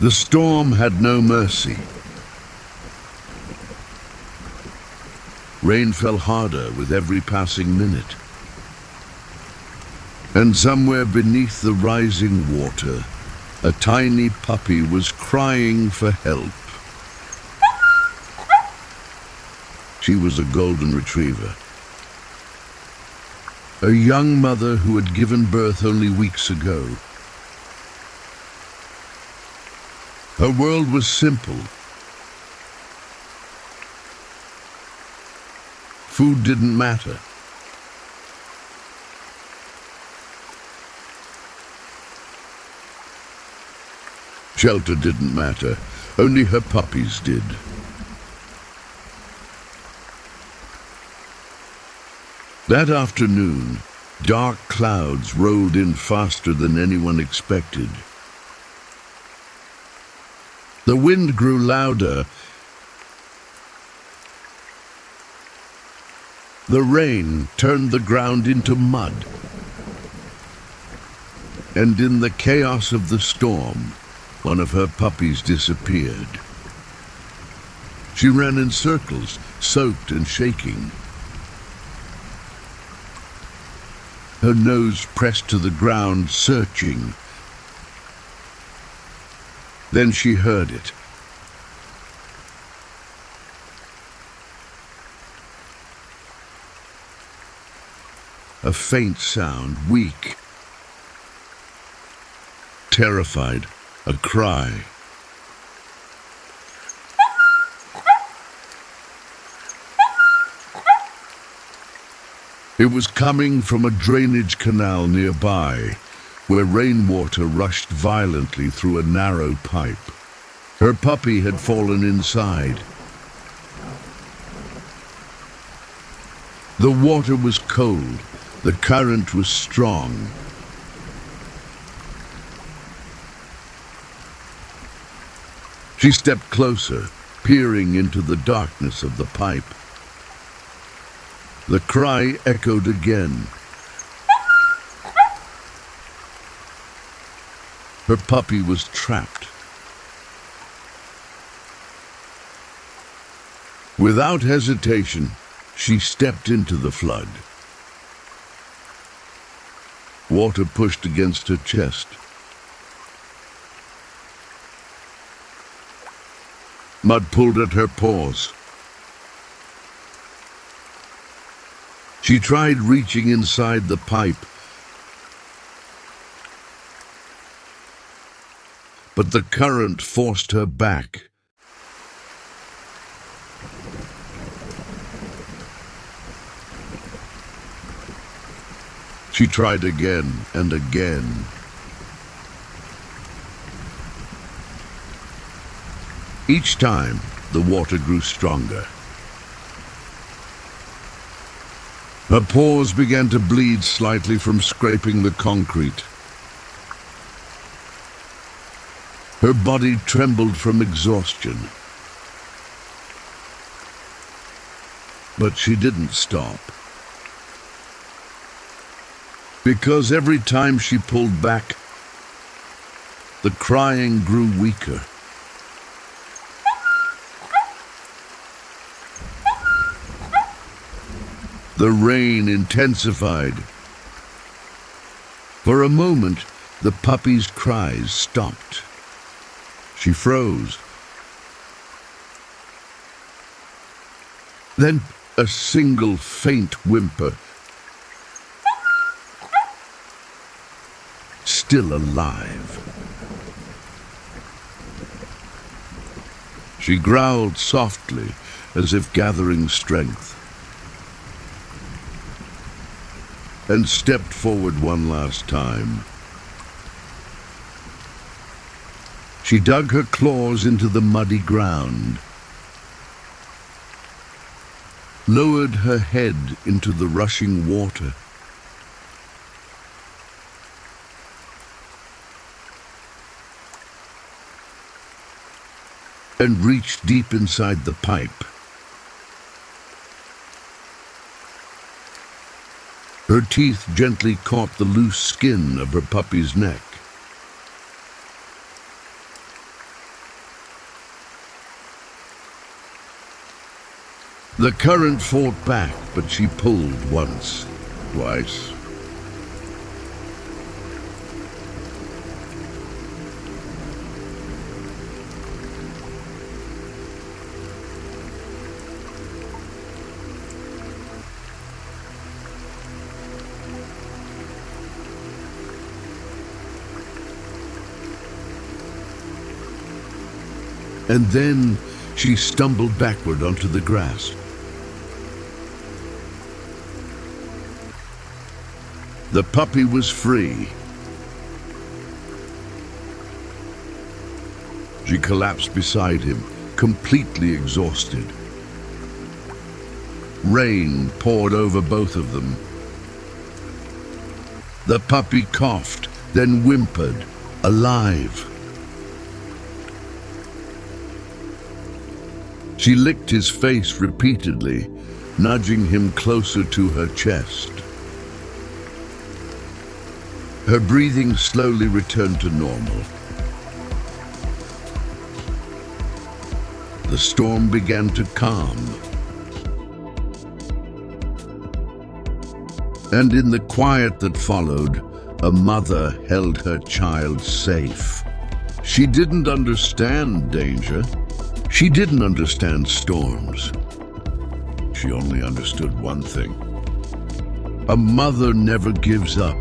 The storm had no mercy. Rain fell harder with every passing minute. And somewhere beneath the rising water, a tiny puppy was crying for help. She was a golden retriever. A young mother who had given birth only weeks ago. Her world was simple. Food didn't matter. Shelter didn't matter. Only her puppies did. That afternoon, dark clouds rolled in faster than anyone expected. The wind grew louder. The rain turned the ground into mud. And in the chaos of the storm, one of her puppies disappeared. She ran in circles, soaked and shaking. Her nose pressed to the ground, searching. Then she heard it. A faint sound, weak. Terrified, a cry. It was coming from a drainage canal nearby, where rainwater rushed violently through a narrow pipe. Her puppy had fallen inside. The water was cold, the current was strong. She stepped closer, peering into the darkness of the pipe. The cry echoed again. Her puppy was trapped. Without hesitation, she stepped into the flood. Water pushed against her chest. Mud pulled at her paws. She tried reaching inside the pipe, but the current forced her back. She tried again and again. Each time, the water grew stronger. Her paws began to bleed slightly from scraping the concrete. Her body trembled from exhaustion. But she didn't stop. Because every time she pulled back, the crying grew weaker. The rain intensified. For a moment, the puppy's cries stopped. She froze. Then a single faint whimper. Still alive. She growled softly, as if gathering strength, and stepped forward one last time. She dug her claws into the muddy ground, lowered her head into the rushing water. And reached deep inside the pipe. Her teeth gently caught the loose skin of her puppy's neck. The current fought back, but she pulled once, twice. And then she stumbled backward onto the grass. The puppy was free. She collapsed beside him, completely exhausted. Rain poured over both of them. The puppy coughed, then whimpered, alive. She licked his face repeatedly, nudging him closer to her chest. Her breathing slowly returned to normal. The storm began to calm. And in the quiet that followed, a mother held her child safe. She didn't understand danger. She didn't understand storms. She only understood one thing. A mother never gives up.